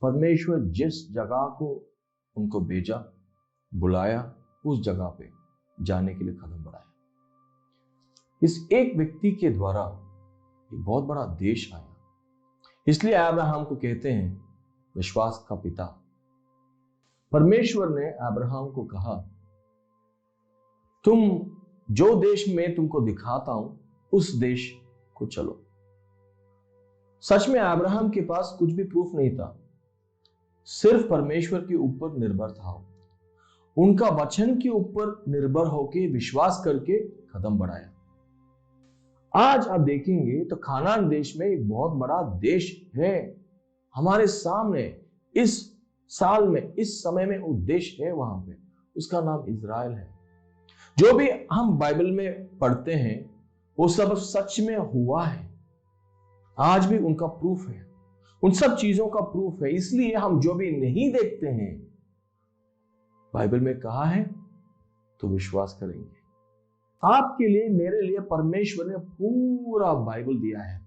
परमेश्वर जिस जगह को उनको भेजा, बुलाया, उस जगह पे जाने के लिए कदम बढ़ाया। इस एक व्यक्ति के द्वारा एक बहुत बड़ा देश आया। इसलिए अब्राहम को कहते हैं विश्वास का पिता। परमेश्वर ने अब्राहम को कहा, तुम जो देश में तुमको दिखाता हूं उस देश को चलो। सच में अब्राहम के पास कुछ भी प्रूफ नहीं था, सिर्फ परमेश्वर के ऊपर निर्भर था। उनका वचन के ऊपर निर्भर होकर विश्वास करके कदम बढ़ाया। आज आप देखेंगे तो कानान देश में एक बहुत बड़ा देश है हमारे सामने। इस साल में, इस समय में वो देश है वहां पे, उसका नाम इज़राइल है। जो भी हम बाइबल में पढ़ते हैं वो सब सच में हुआ है। आज भी उनका प्रूफ है, उन सब चीजों का प्रूफ है। इसलिए हम जो भी नहीं देखते हैं, बाइबल में कहा है तो विश्वास करेंगे। आपके लिए, मेरे लिए परमेश्वर ने पूरा बाइबल दिया है।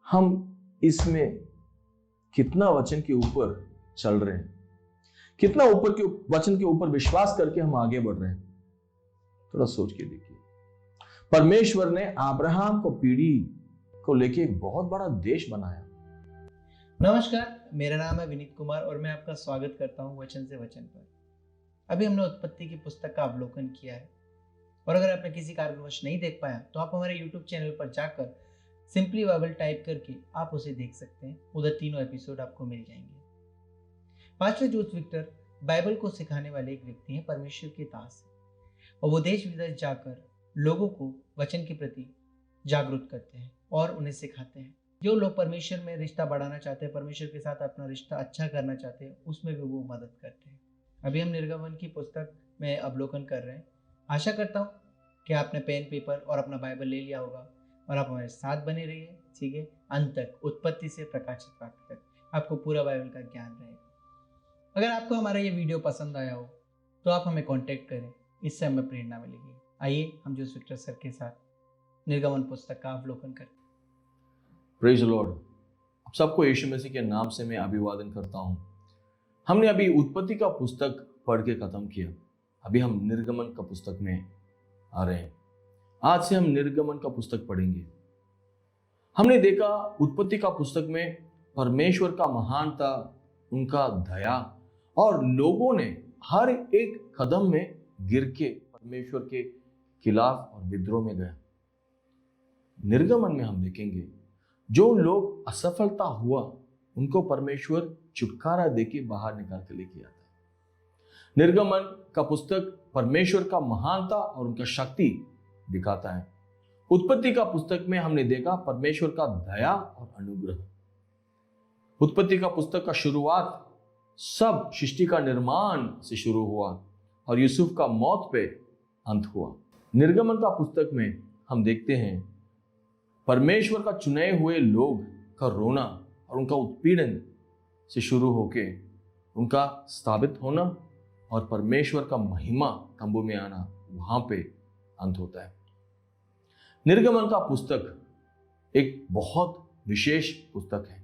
हम इसमें कितना वचन के ऊपर चल रहे हैं, कितना ऊपर के वचन के ऊपर विश्वास करके हम आगे बढ़ रहे हैं, थोड़ा सोच के देखिए। परमेश्वर ने अब्राहम को पीढ़ी को लेके एक बहुत बड़ा देश बनाया। नमस्कार, मेरा नाम है विनीत कुमार और मैं आपका स्वागत करता हूं वचन से वचन पर। अभी हमने उत्पत्ति की पुस्तक का अवलोकन किया है और अगर आपने किसी कारणवश नहीं देख पाया तो आप हमारे YouTube चैनल पर जाकर सिंपली बाइबल टाइप करके आप उसे देख सकते हैं। उधर तीनों एपिसोड आपको मिल जाएंगे। पास्टर जोस विक्टर बाइबल को सिखाने वाले एक व्यक्ति हैं, परमेश्वर के दास हैं, और वो देश विदेश जाकर लोगों को वचन के प्रति जागरूक करते हैं और उन्हें सिखाते हैं। जो लोग परमेश्वर में रिश्ता बढ़ाना चाहते हैं, परमेश्वर के साथ अपना रिश्ता अच्छा करना चाहते हैं, उसमें भी वो मदद करते हैं। अभी हम निर्गमन की पुस्तक में अवलोकन कर रहे हैं। आशा करता हूँ कि आपने पेन पेपर और अपना बाइबल ले लिया होगा और आप हमारे साथ बने रहिए, ठीक है, अंत तक, उत्पत्ति से प्रकाशित वाक्य तक आपको पूरा बाइबल का ज्ञान रहेगा। अगर आपको हमारा ये वीडियो पसंद आया हो तो आप हमें कॉन्टेक्ट करें, इससे हमें प्रेरणा मिलेगी। आइए हम जोस विक्टर सर के साथ निर्गमन पुस्तक का अवलोकन करें। Praise the Lord. आप सबको यीशु मसीह के नाम से मैं अभिवादन करता हूं। हमने अभी उत्पत्ति का पुस्तक पढ़ के खत्म किया। अभी हम निर्गमन का पुस्तक में आ रहे हैं। आज से हम निर्गमन का पुस्तक पढ़ेंगे। हमने देखा उत्पत्ति का पुस्तक में परमेश्वर का महानता, उनका दया, और लोगों ने हर एक कदम में गिर के परमेश्वर के खिलाफ और विद्रोह में गया। निर्गमन में हम देखेंगे जो लोग असफलता हुआ उनको परमेश्वर छुटकारा देके बाहर निकाल के लेके आता है। निर्गमन का पुस्तक परमेश्वर का महानता और उनका शक्ति दिखाता है। उत्पत्ति का पुस्तक में हमने देखा परमेश्वर का दया और अनुग्रह। उत्पत्ति का पुस्तक का शुरुआत सब सृष्टि का निर्माण से शुरू हुआ और यूसुफ का मौत पे अंत हुआ। निर्गमन का पुस्तक में हम देखते हैं परमेश्वर का चुने हुए लोग का रोना और उनका उत्पीड़न से शुरू होके उनका स्थापित होना और परमेश्वर का महिमा तंबू में आना, वहां पे अंत होता है। निर्गमन का पुस्तक एक बहुत विशेष पुस्तक है।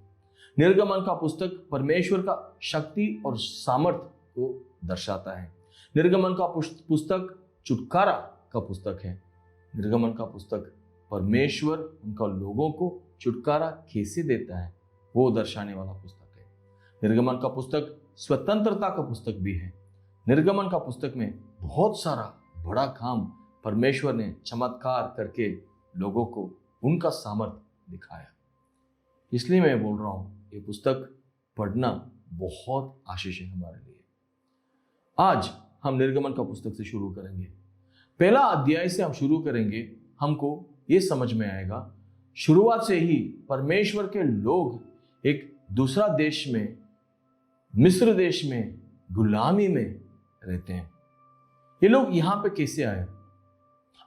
निर्गमन का पुस्तक परमेश्वर का शक्ति और सामर्थ्य को दर्शाता है। निर्गमन का पुस्तक छुटकारा का पुस्तक है। निर्गमन का पुस्तक परमेश्वर उनका लोगों को छुटकारा कैसे देता है वो दर्शाने वाला पुस्तक है। निर्गमन का पुस्तक स्वतंत्रता का पुस्तक भी है। निर्गमन का पुस्तक में बहुत सारा बड़ा काम परमेश्वर ने चमत्कार करके लोगों को उनका सामर्थ्य दिखाया। इसलिए मैं बोल रहा हूँ ये पुस्तक पढ़ना बहुत आशीष है हमारे लिए। आज हम निर्गमन का पुस्तक से शुरू करेंगे। पहला अध्याय से हम शुरू करेंगे। हमको ये समझ में आएगा शुरुआत से ही परमेश्वर के लोग एक दूसरा देश में, मिस्र देश में गुलामी में रहते हैं। ये लोग यहां पे कैसे आए?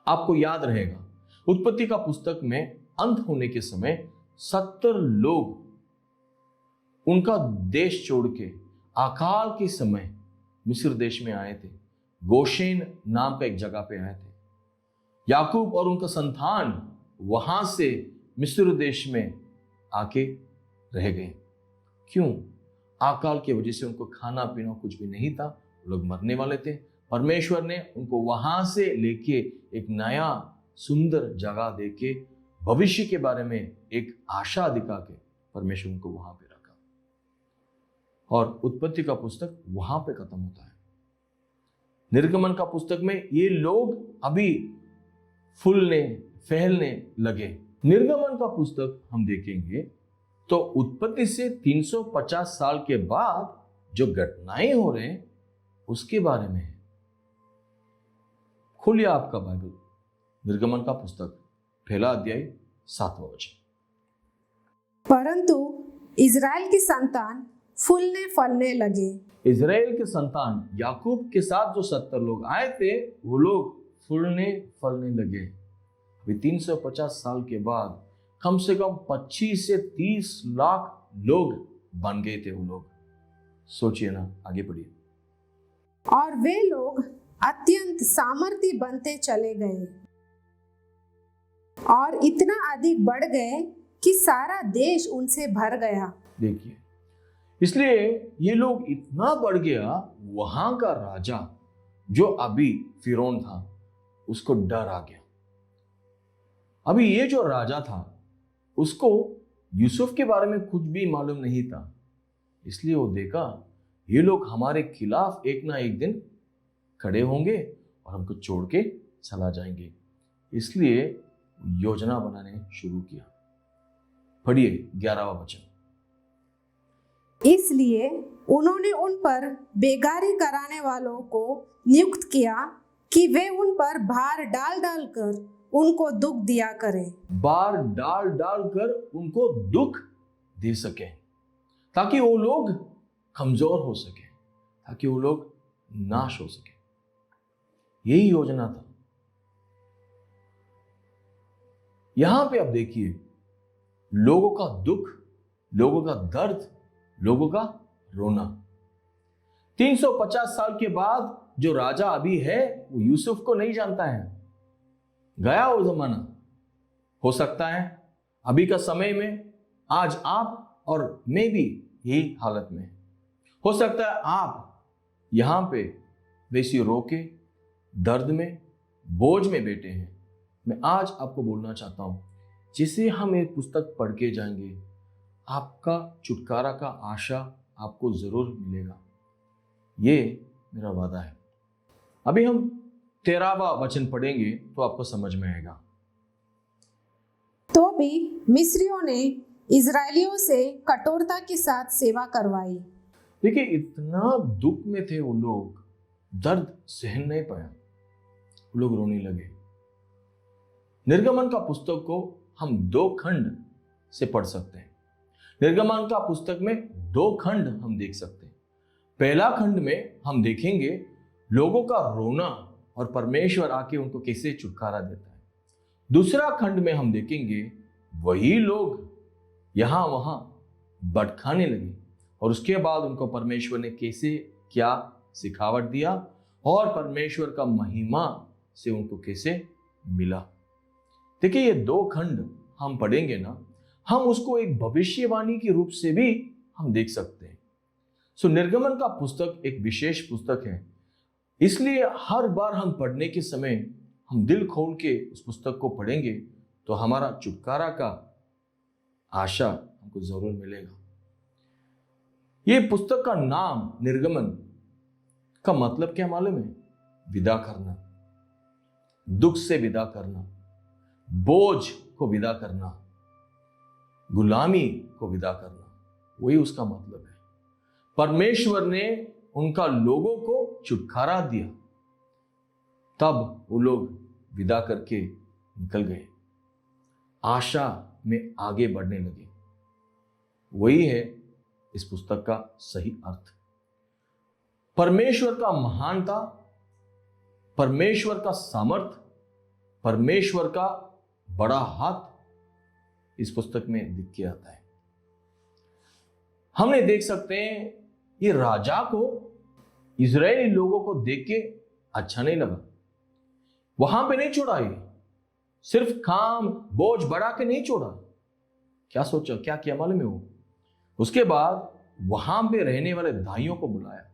आपको याद रहेगा उत्पत्ति का पुस्तक में अंत होने के समय 70 लोग उनका देश छोड़ के अकाल के समय मिस्र देश में आए थे। गोशेन नाम का एक जगह पे आए थे। याकूब और उनका संतान वहां से मिस्र देश में आके रह गए। क्यों? अकाल की वजह से उनको खाना पीना कुछ भी नहीं था, वो लोग मरने वाले थे। परमेश्वर ने उनको वहां से लेके एक नया सुंदर जगह देके भविष्य के बारे में एक आशा दिखा के परमेश्वर उनको वहां पे रखा। और उत्पत्ति का पुस्तक वहां पे खत्म होता है। निर्गमन का पुस्तक में ये लोग अभी फूलने फैलने लगे। निर्गमन का पुस्तक हम देखेंगे तो उत्पत्ति से 350 साल के बाद जो घटनाएं हो रहे हैं उसके बारे में है। खोलिए आपका बाइबल, निर्गमन का पुस्तक, पहला अध्याय 7वां वचन। परंतु इज़राइल की संतान फूलने फलने लगे। इज़राइल के संतान याकूब के साथ जो 70 लोग आए थे वो लोग फूलने फलने लगे। अभी 350 साल के बाद कम से कम 25 से 30 लाख लोग बन गए थे वो लोग। सोचिए ना, आगे बढ़िए। और वे लोग अत्यंत सामर्थी बनते चले गए और इतना अधिक बढ़ गए कि सारा देश उनसे भर गया। देखिए, इसलिए ये लोग इतना बढ़ गया, वहां का राजा जो अभी फिरौन था उसको डर आ गया। अभी ये जो राजा था उसको यूसुफ के बारे में कुछ भी मालूम नहीं था, इसलिए वो देखा ये लोग हमारे खिलाफ एक ना एक दिन खड़े होंगे और हमको छोड़ के चला जाएंगे, इसलिए योजना बनाने शुरू किया। पढ़िए 11वां वचन। इसलिए उन्होंने उन पर बेगारी कराने वालों को नियुक्त किया कि वे उन पर भार डाल डाल कर उनको दुख दिया करें। भार डाल डाल कर उनको दुख दे सके ताकि वो लोग कमजोर हो सके, ताकि वो लोग नाश हो सके। यही योजना था। यहां पे आप देखिए, लोगों का दुख, लोगों का दर्द, लोगों का रोना। 350 साल के बाद जो राजा अभी है वो यूसुफ को नहीं जानता है। गया वो जमाना। हो सकता है अभी का समय में आज आप और मैं भी यही हालत में। हो सकता है आप यहां पे वैसी रोके, दर्द में, बोझ में बैठे हैं। मैं आज आपको बोलना चाहता हूं, जिसे हम एक पुस्तक पढ़ के जाएंगे, आपका छुटकारा का आशा आपको जरूर मिलेगा। ये मेरा वादा है। अभी हम 13वां वचन पढ़ेंगे तो आपको समझ में आएगा। तो भी मिस्रियों ने इजरायलियों से कठोरता के साथ सेवा करवाई। देखिए, इतना दुख में थे वो लोग, दर्द सहन नहीं पाया, वो लोग रोने लगे। निर्गमन का पुस्तक को हम 2 खंड से पढ़ सकते हैं। निर्गमन का पुस्तक में 2 खंड हम देख सकते हैं। पहला खंड में हम देखेंगे लोगों का रोना और परमेश्वर आके उनको कैसे छुटकारा देता है। दूसरा खंड में हम देखेंगे वही लोग यहां वहां भटकाने लगे और उसके बाद उनको परमेश्वर ने कैसे क्या सिखावट दिया और परमेश्वर का महिमा से उनको कैसे मिला। देखिए, ये 2 खंड हम पढ़ेंगे ना, हम उसको एक भविष्यवाणी के रूप से भी हम देख सकते हैं। निर्गमन का पुस्तक एक विशेष पुस्तक है, इसलिए हर बार हम पढ़ने के समय हम दिल खोल के उस पुस्तक को पढ़ेंगे तो हमारा छुटकारा का आशा हमको जरूर मिलेगा। ये पुस्तक का नाम निर्गमन का मतलब क्या मालूम है? विदा करना, दुख से विदा करना, बोझ को विदा करना, गुलामी को विदा करना, वही उसका मतलब है। परमेश्वर ने उनका लोगों को छुटकारा दिया, तब वो लोग विदा करके निकल गए, आशा में आगे बढ़ने लगे। वही है इस पुस्तक का सही अर्थ। परमेश्वर का महानता, परमेश्वर का सामर्थ, परमेश्वर का बड़ा हाथ इस पुस्तक में दिख के आता है। हमने देख सकते हैं ये राजा को इजरायली लोगों को देख के अच्छा नहीं लगा। वहां पे नहीं छोड़ा, ये सिर्फ काम बोझ बढ़ा के नहीं छोड़ा। क्या सोचा, क्या किया मालूम है? वो उसके बाद वहां पे रहने वाले दाइयों को बुलाया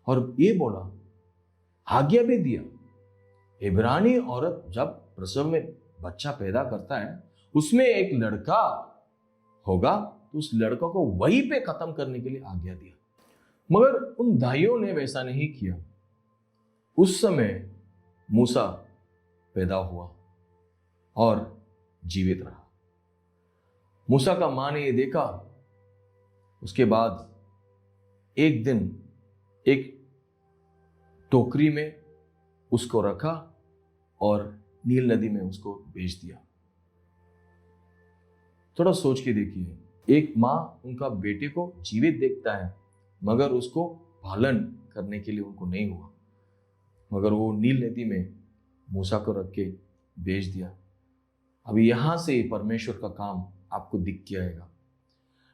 और ये बोला, आज्ञा भी दिया, इब्रानी औरत जब प्रसव में बच्चा पैदा करता है उसमें एक लड़का होगा तो उस लड़का को वहीं पे खत्म करने के लिए आज्ञा दिया। मगर उन दाइयों ने वैसा नहीं किया। उस समय मूसा पैदा हुआ और जीवित रहा। मूसा का मां ने ये देखा। उसके बाद एक दिन एक टोकरी में उसको रखा और नील नदी में उसको भेज दिया। थोड़ा सोच के देखिए, एक मां उनका बेटे को जीवित देखता है मगर उसको पालन करने के लिए उनको नहीं हुआ, मगर वो नील नदी में मूसा को रख के भेज दिया। अभी यहां से परमेश्वर का काम आपको दिख जाएगा।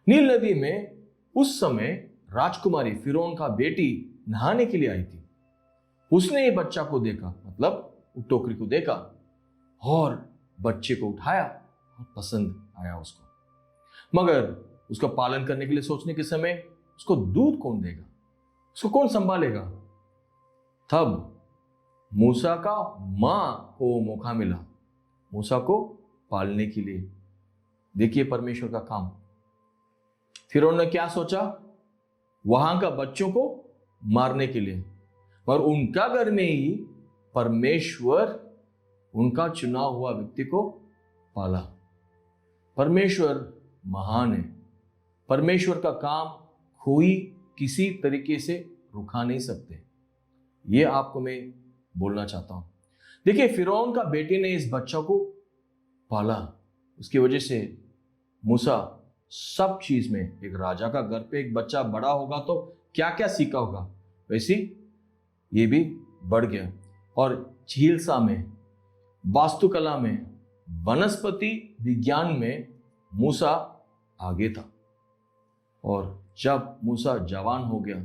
नील नदी में उस समय राजकुमारी फिरौन का बेटी नहाने के लिए आई थी। उसने ये बच्चा को देखा, मतलब टोकरी को देखा और बच्चे को उठाया और पसंद आया उसको, मगर उसका पालन करने के लिए सोचने के समय उसको दूध कौन देगा, उसको कौन संभालेगा। तब मूसा का मां को मौका मिला मूसा को पालने के लिए। देखिए परमेश्वर का काम। फिर उन्होंने क्या सोचा, वहां का बच्चों को मारने के लिए, और उनका घर में ही परमेश्वर उनका चुना हुआ व्यक्ति को पाला। परमेश्वर महान है। परमेश्वर का काम कोई किसी तरीके से रुका नहीं सकते। ये आपको मैं बोलना चाहता हूं। देखिए फिरौन का बेटे ने इस बच्चा को पाला, उसकी वजह से मूसा सब चीज में, एक राजा का घर पे एक बच्चा बड़ा होगा तो क्या क्या सीखा होगा, वैसे ये भी बढ़ गया। और चिकित्सा में, वास्तुकला में, वनस्पति विज्ञान में मूसा आगे था। और जब मूसा जवान हो गया,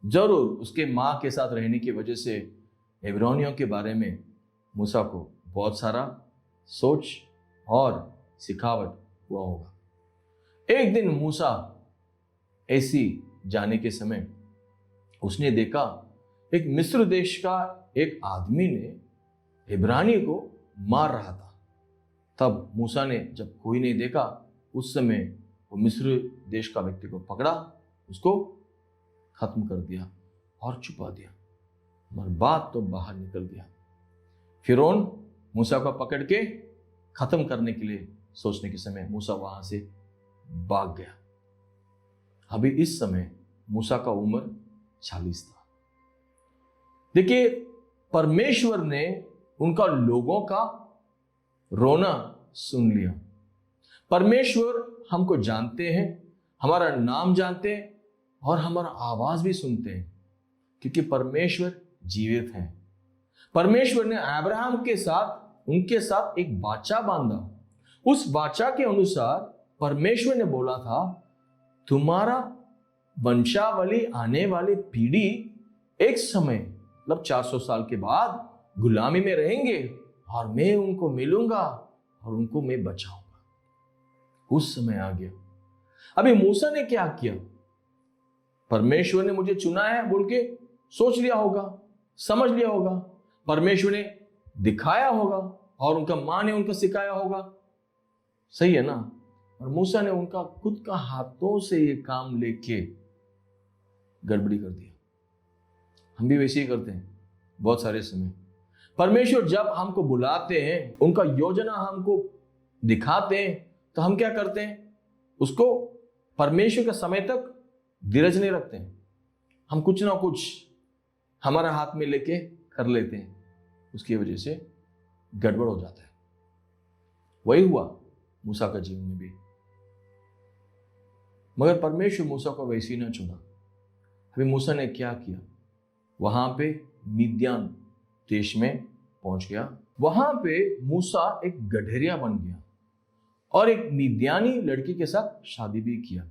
जरूर उसके मां के साथ रहने की वजह से इब्रानियों के बारे में मूसा को बहुत सारा सोच और सिखावट हुआ होगा। एक दिन मूसा ऐसी जाने के समय उसने देखा एक मिस्र देश का एक आदमी ने इब्रानी को मार रहा था। तब मूसा ने जब कोई नहीं देखा, उस समय वो मिस्र देश का व्यक्ति को पकड़ा, उसको खत्म कर दिया और छुपा दिया, मगर बात तो बाहर निकल गया। फिरौन मूसा को पकड़ के खत्म करने के लिए सोचने के समय मूसा वहां से भाग गया। अभी इस समय मूसा का उम्र 40 था। देखिए परमेश्वर ने उनका लोगों का रोना सुन लिया। परमेश्वर हमको जानते हैं, हमारा नाम जानते हैं और हमारा आवाज भी सुनते हैं, क्योंकि परमेश्वर जीवित है। परमेश्वर ने अब्राहम के साथ उनके साथ एक वाचा बांधा। उस वाचा के अनुसार परमेश्वर ने बोला था, तुम्हारा वंशावली आने वाली पीढ़ी एक समय, मतलब 400 साल के बाद गुलामी में रहेंगे और मैं उनको मिलूंगा और उनको मैं बचाऊंगा। उस समय आ गया। अभी मूसा ने क्या किया, परमेश्वर ने मुझे चुना है बोल के सोच लिया होगा, समझ लिया होगा, परमेश्वर ने दिखाया होगा और उनका मां ने उनको सिखाया होगा, सही है ना। और मूसा ने उनका खुद का हाथों से ये काम लेके गड़बड़ी कर दिया। हम भी वैसे ही करते हैं बहुत सारे समय। परमेश्वर जब हमको बुलाते हैं, उनका योजना हमको दिखाते हैं, तो हम क्या करते हैं, उसको परमेश्वर के समय तक धीरज नहीं रखते हैं। हम कुछ ना कुछ हमारा हाथ में लेके कर लेते हैं, उसकी वजह से गड़बड़ हो जाता है। वही हुआ मूसा का जीवन में भी। मगर परमेश्वर मूसा को वैसे ही ना चुना। अभी मूसा ने क्या किया, वहां पे मिद्यान देश में पहुंच गया। वहां पे मूसा एक गडरिया बन गया और एक मिद्यानी लड़की के साथ शादी भी किया।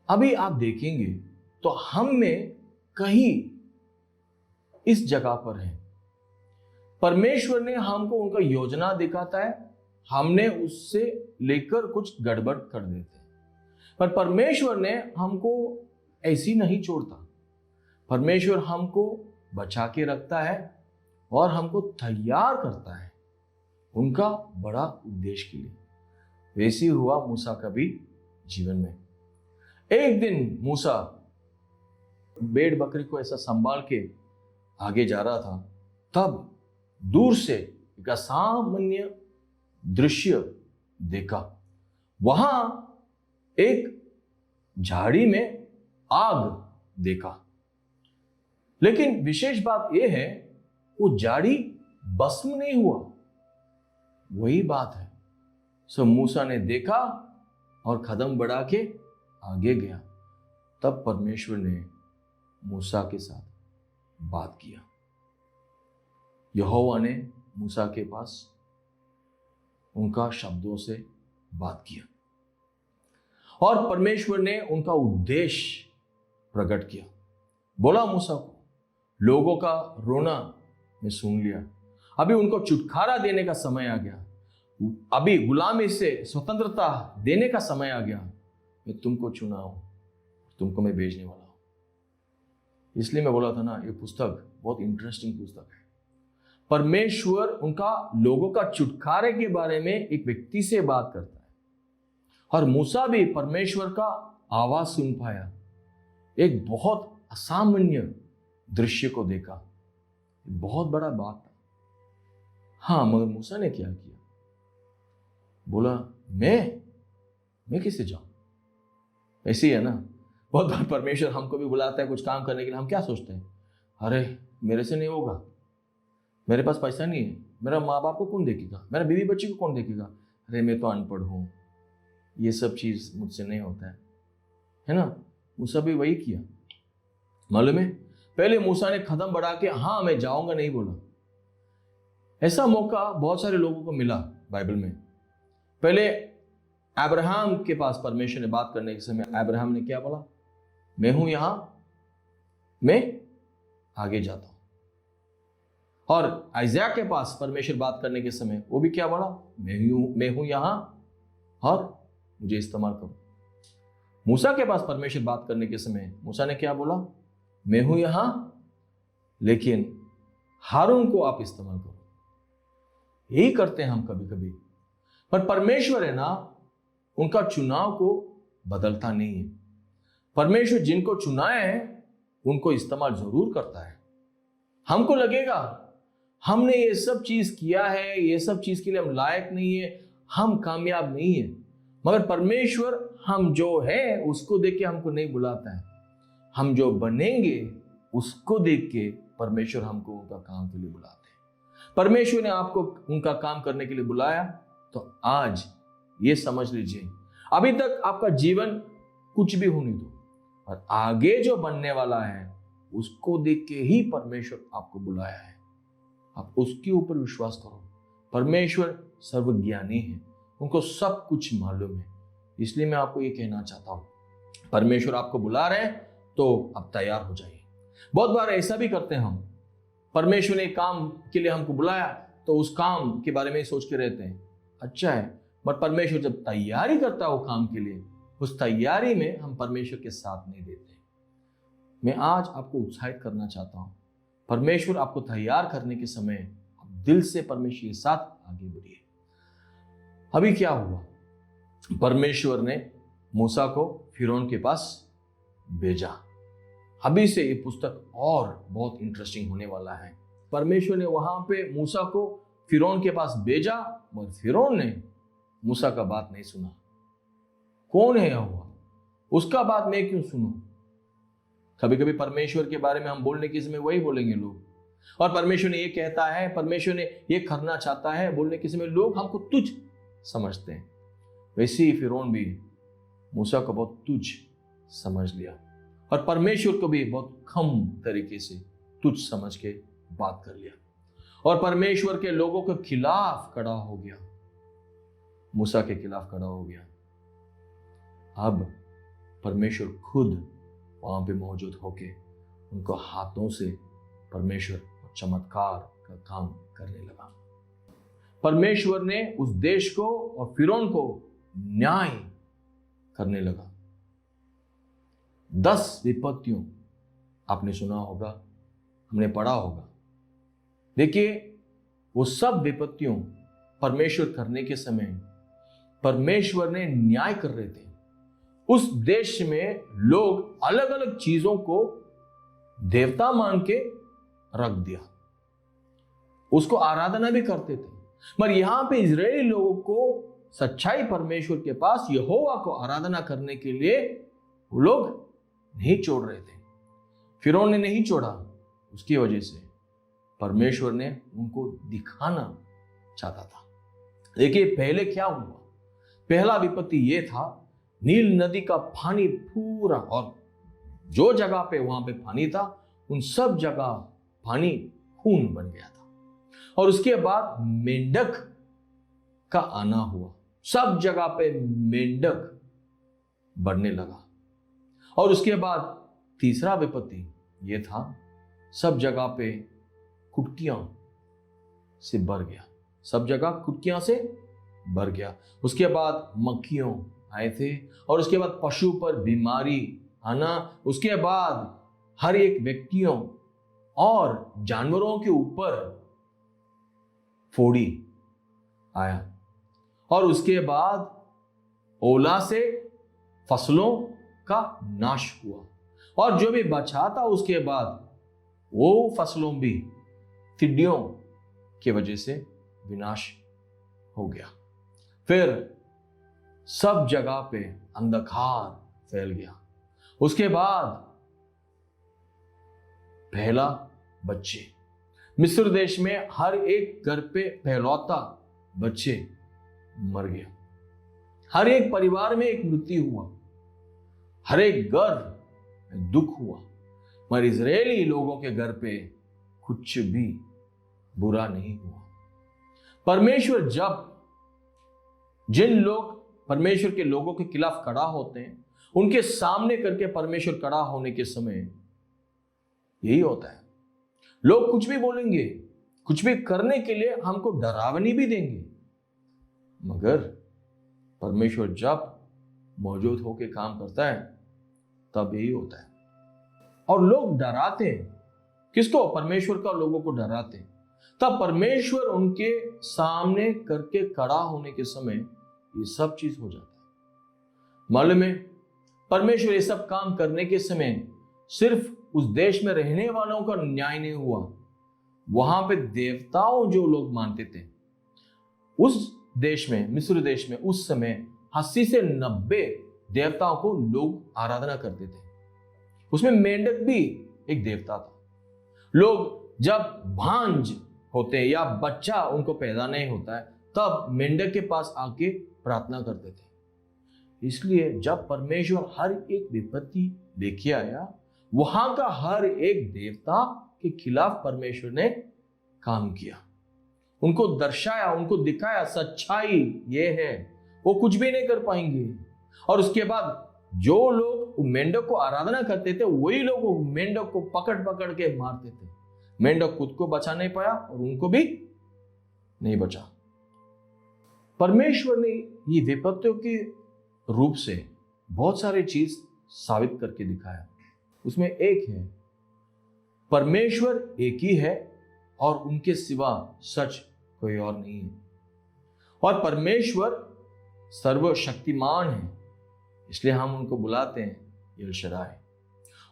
अभी आप देखेंगे तो हम में कहीं इस जगह पर है, परमेश्वर ने हमको उनका योजना दिखाता है, हमने उससे लेकर कुछ गड़बड़ कर देते हैं। पर परमेश्वर ने हमको ऐसी नहीं छोड़ता। परमेश्वर हमको बचा के रखता है और हमको तैयार करता है उनका बड़ा उद्देश्य के लिए। वैसे ही हुआ मूसा का भी जीवन में। एक दिन मूसा भेड़ बकरी को ऐसा संभाल के आगे जा रहा था, तब दूर से एक असामान्य दृश्य देखा। वहां एक झाड़ी में आग देखा, लेकिन विशेष बात यह है वो झाड़ी भस्म नहीं हुआ। वही बात है। सो मूसा ने देखा और कदम बढ़ा के आगे गया। तब परमेश्वर ने मूसा के साथ बात किया। यहोवा ने मूसा के पास उनका शब्दों से बात किया और परमेश्वर ने उनका उद्देश्य प्रकट किया। बोला मूसा को, लोगों का रोना मैं सुन लिया, अभी उनको छुटकारा देने का समय आ गया, अभी गुलामी से स्वतंत्रता देने का समय आ गया। मैं तुमको चुना हूं, तुमको मैं भेजने वाला हूं। इसलिए मैं बोला था ना, ये पुस्तक बहुत इंटरेस्टिंग पुस्तक है। परमेश्वर उनका लोगों का छुटकारे के बारे में एक व्यक्ति से बात करता है और मूसा भी परमेश्वर का आवाज सुन पाया। एक बहुत असामान्य दृश्य को देखा, बहुत बड़ा बात था। हाँ, मगर मूसा ने क्या किया? बोला मैं किससे जाऊं? ऐसे ही है ना, बहुत बार परमेश्वर हमको भी बुलाता है कुछ काम करने के लिए। हम क्या सोचते हैं, अरे मेरे से नहीं होगा, मेरे पास पैसा नहीं है, मेरा माँ बाप को कौन देखेगा, मेरा बीवी बच्ची को कौन देखेगा, अरे मैं तो अनपढ़ हूं, ये सब चीज मुझसे नहीं होता है ना। मूसा भी वही किया। मालूम है, पहले मूसा ने कदम बढ़ा के हाँ मैं जाऊंगा नहीं बोला। ऐसा मौका बहुत सारे लोगों को मिला बाइबल में। पहले अब्राहम के पास परमेश्वर ने बात करने के समय अब्राहम ने क्या बोला, मैं हूं यहां, मैं आगे जाता हूं। और आइज़ाया के पास परमेश्वर बात करने के समय वो भी क्या बोला, मैं हूं यहां और मुझे इस्तेमाल करो। मूसा के पास परमेश्वर बात करने के समय मूसा ने क्या बोला, मैं हूं यहां लेकिन हारून को आप इस्तेमाल करो। यही करते हैं हम कभी कभी। पर परमेश्वर है ना, उनका चुनाव को बदलता नहीं है। परमेश्वर जिनको चुनाया है उनको इस्तेमाल जरूर करता है। हमको लगेगा हमने ये सब चीज किया है, ये सब चीज के लिए हम लायक नहीं है, हम कामयाब नहीं है, मगर परमेश्वर हम जो है उसको देख के हमको नहीं बुलाता है। हम जो बनेंगे उसको देख के परमेश्वर हमको उनका काम के लिए बुलाते हैं। परमेश्वर ने आपको उनका काम करने के लिए बुलाया, तो आज ये समझ लीजिए, अभी तक आपका जीवन कुछ भी होने दो, और आगे जो बनने वाला है उसको देख के ही परमेश्वर आपको बुलाया है। आप उसके ऊपर विश्वास करो। परमेश्वर सर्वज्ञानी है, उनको सब कुछ मालूम है। इसलिए मैं आपको ये कहना चाहता हूं, परमेश्वर आपको बुला रहे हैं तो आप तैयार हो जाइए। बहुत बार ऐसा भी करते हैं हम, परमेश्वर ने काम के लिए हमको बुलाया तो उस काम के बारे में सोच के रहते हैं, अच्छा है, पर परमेश्वर जब तैयारी करता है वो काम के लिए, उस तैयारी में हम परमेश्वर के साथ नहीं देते। मैं आज आपको उत्साहित करना चाहता हूं, परमेश्वर आपको तैयार करने के समय आप दिल से परमेश्वर के साथ आगे बढ़िए। अभी क्या हुआ, परमेश्वर ने मूसा को फिरौन के पास भेजा। अभी से ये पुस्तक और बहुत इंटरेस्टिंग होने वाला है। परमेश्वर ने वहां पे मूसा को फिरौन के पास भेजा, मगर फिरौन ने मूसा का बात नहीं सुना। कौन है यहोवा, उसका बात मैं क्यों सुनूं? कभी कभी परमेश्वर के बारे में हम बोलने के समय वही बोलेंगे लोग, और परमेश्वर ने ये कहता है, परमेश्वर ने ये करना चाहता है बोलने के समय लोग हमको तुच्छ समझते हैं। वैसे ही फिरौन भी मूसा को बहुत तुच्छ समझ लिया और परमेश्वर को भी बहुत कम तरीके से तुच्छ समझ के बात कर लिया, और परमेश्वर के लोगों के खिलाफ खड़ा हो गया, मूसा के खिलाफ खड़ा हो गया। अब परमेश्वर खुद वहां पे मौजूद होके उनको हाथों से परमेश्वर चमत्कार का काम करने लगा। परमेश्वर ने उस देश को और फिरौन को न्याय करने लगा। 10 विपत्तियों आपने सुना होगा, हमने पढ़ा होगा। देखिए, वो सब विपत्तियों परमेश्वर करने के समय परमेश्वर ने न्याय कर रहे थे। उस देश में लोग अलग अलग चीजों को देवता मान के रख दिया, उसको आराधना भी करते थे। मगर यहां पे इजरायली लोगों को सच्चाई परमेश्वर के पास यहोवा को आराधना करने के लिए वो लोग नहीं छोड़ रहे थे। फिरौन ने नहीं छोड़ा, उसकी वजह से परमेश्वर ने उनको दिखाना चाहता था। देखिए, पहले क्या हुआ। पहला विपत्ति यह था, नील नदी का पानी पूरा, और जो जगह पे वहां पे पानी था उन सब जगह पानी खून बन गया था। और उसके बाद मेंढक का आना हुआ, सब जगह पे मेंढक बढ़ने लगा। और उसके बाद तीसरा विपत्ति यह था, सब जगह पे कुटकियां से भर गया, सब जगह कुटकियां से भर गया। उसके बाद मक्खियों आए थे, और उसके बाद पशु पर बीमारी आना, उसके बाद हर एक व्यक्तियों और जानवरों के ऊपर फोड़ी आया, और उसके बाद ओला से फसलों का नाश हुआ, और जो भी बचा था उसके बाद वो फसलों भी टिड्डियों की वजह से विनाश हो गया। फिर सब जगह पे अंधकार फैल गया। उसके बाद पहला बच्चे, मिस्र देश में हर एक घर पे पहलौता बच्चे मर गया। हर एक परिवार में एक मृत्यु हुआ, हर एक घर में दुख हुआ। मगर इजरायली लोगों के घर पे कुछ भी बुरा नहीं हुआ। परमेश्वर जब जिन लोग परमेश्वर के लोगों के खिलाफ खड़ा होते हैं, उनके सामने करके परमेश्वर खड़ा होने के समय यही होता है। लोग कुछ भी बोलेंगे, कुछ भी करने के लिए हमको डरावनी भी देंगे, मगर परमेश्वर जब मौजूद होकर काम करता है तब यही होता है। और लोग डराते हैं किसको? परमेश्वर का लोगों को डराते हैं। तब परमेश्वर उनके सामने करके खड़ा होने के समय ये सब चीज हो जाता है। मालूम है, परमेश्वर ये सब काम करने के समय सिर्फ उस देश में रहने वालों का न्याय नहीं हुआ, वहां पे देवताओं जो लोग मानते थे उस देश में, मिस्र देश में उस समय 80 से 90 देवताओं को लोग आराधना करते थे। उसमें मेंढक भी एक देवता था। लोग जब भांज होते हैं या बच्चा उनको पैदा नहीं होता है, तब मेंढक के पास आके प्रार्थना करते थे। इसलिए जब परमेश्वर हर एक विपत्ति लेके आया, वहां का हर एक देवता के खिलाफ परमेश्वर ने काम किया, उनको दर्शाया, उनको दिखाया सच्चाई ये है, वो कुछ भी नहीं कर पाएंगे। और उसके बाद जो लोग मेंढक को आराधना करते थे, वही लोग मेंढक को पकड़ पकड़ के मारते थे। मेंढक खुद को बचा नहीं पाया और उनको भी नहीं बचा। परमेश्वर ने ये विपत्तियों के रूप से बहुत सारी चीज साबित करके दिखाया। उसमें एक है, परमेश्वर एक ही है और उनके सिवा सच कोई और नहीं है। और परमेश्वर सर्वशक्तिमान है, इसलिए हम उनको बुलाते हैं एल शदाई।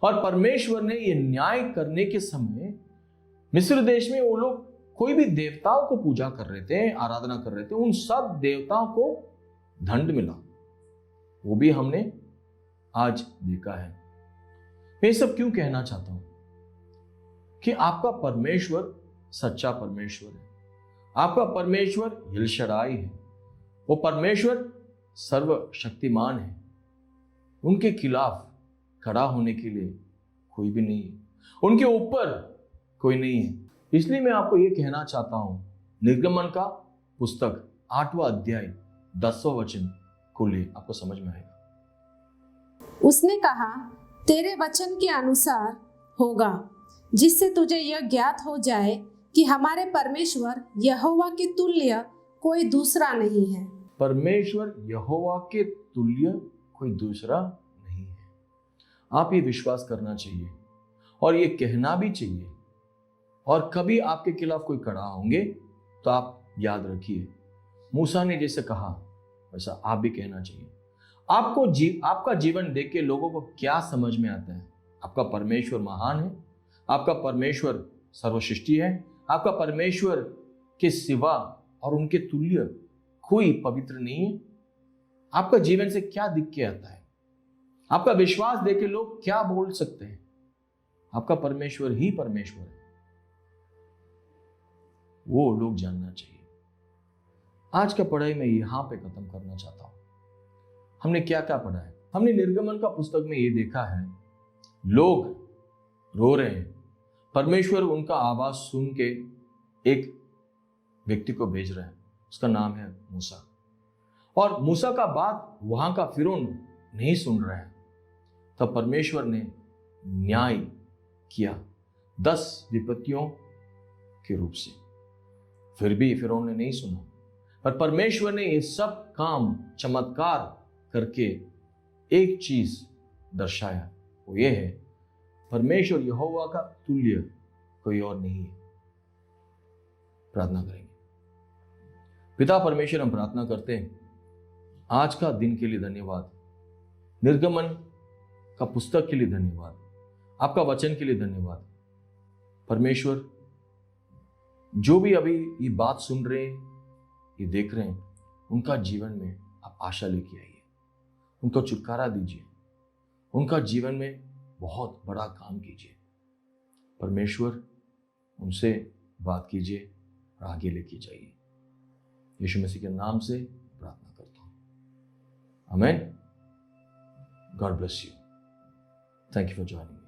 और परमेश्वर ने ये न्याय करने के समय मिस्र देश में वो लोग कोई भी देवताओं को पूजा कर रहे थे, आराधना कर रहे थे, उन सब देवताओं को दंड मिला। वो भी हमने आज देखा है। मैं सब क्यों कहना चाहता हूं कि आपका परमेश्वर सच्चा परमेश्वर है, आपका परमेश्वर एल शदाई है, वो परमेश्वर सर्वशक्तिमान है। उनके खिलाफ खड़ा होने के लिए कोई भी नहीं है, उनके ऊपर कोई नहीं है। इसलिए मैं आपको यह कहना चाहता हूं, निर्गमन का पुस्तक 8वां अध्याय 10वां वचन खोलिए, आपको समझ में आएगा। उसने कहा, तेरे वचन के अनुसार होगा, जिससे तुझे यह ज्ञात हो जाए कि हमारे परमेश्वर यहोवा के तुल्य कोई दूसरा नहीं है। परमेश्वर यहोवा के तुल्य कोई दूसरा नहीं है। आप ये विश्वास करना चाहिए और ये कहना भी चाहिए। और कभी आपके खिलाफ कोई खड़ा होंगे तो आप याद रखिए, मूसा ने जैसे कहा वैसा आप भी कहना चाहिए। आपका जीवन देख के लोगों को क्या समझ में आता है? आपका परमेश्वर महान है, आपका परमेश्वर सर्वसृष्टि है, आपका परमेश्वर के सिवा और उनके तुल्य कोई पवित्र नहीं है। आपका जीवन से क्या दिख के आता है? आपका विश्वास देख के लोग क्या बोल सकते हैं? आपका परमेश्वर ही परमेश्वर है, वो लोग जानना चाहिए। आज का पढ़ाई मैं यहां पे खत्म करना चाहता हूं। हमने क्या क्या पढ़ा है? हमने निर्गमन का पुस्तक में ये देखा है, लोग रो रहे हैं, परमेश्वर उनका आवाज सुन के एक व्यक्ति को भेज रहे हैं, उसका नाम है मूसा। और मूसा का बात वहां का फिरौन नहीं सुन रहा है, तब परमेश्वर ने न्याय किया 10 विपत्तियों के रूप से। फिर भी फिरौन ने नहीं सुना, पर परमेश्वर ने ये सब काम चमत्कार करके एक चीज दर्शाया, वो ये है, परमेश्वर यहोवा का तुल्य कोई और नहीं है। प्रार्थना करेंगे। पिता परमेश्वर, हम प्रार्थना करते हैं आज का दिन के लिए धन्यवाद, निर्गमन का पुस्तक के लिए धन्यवाद, आपका वचन के लिए धन्यवाद। परमेश्वर, जो भी अभी ये बात सुन रहे हैं, ये देख रहे हैं, उनका जीवन में आप आशा लेके आइए, उनको छुटकारा दीजिए, उनका जीवन में बहुत बड़ा काम कीजिए। परमेश्वर, उनसे बात कीजिए और आगे लेके जाइए। यीशु मसीह के नाम से प्रार्थना करता हूँ, आमीन। God bless you. Thank you for joining.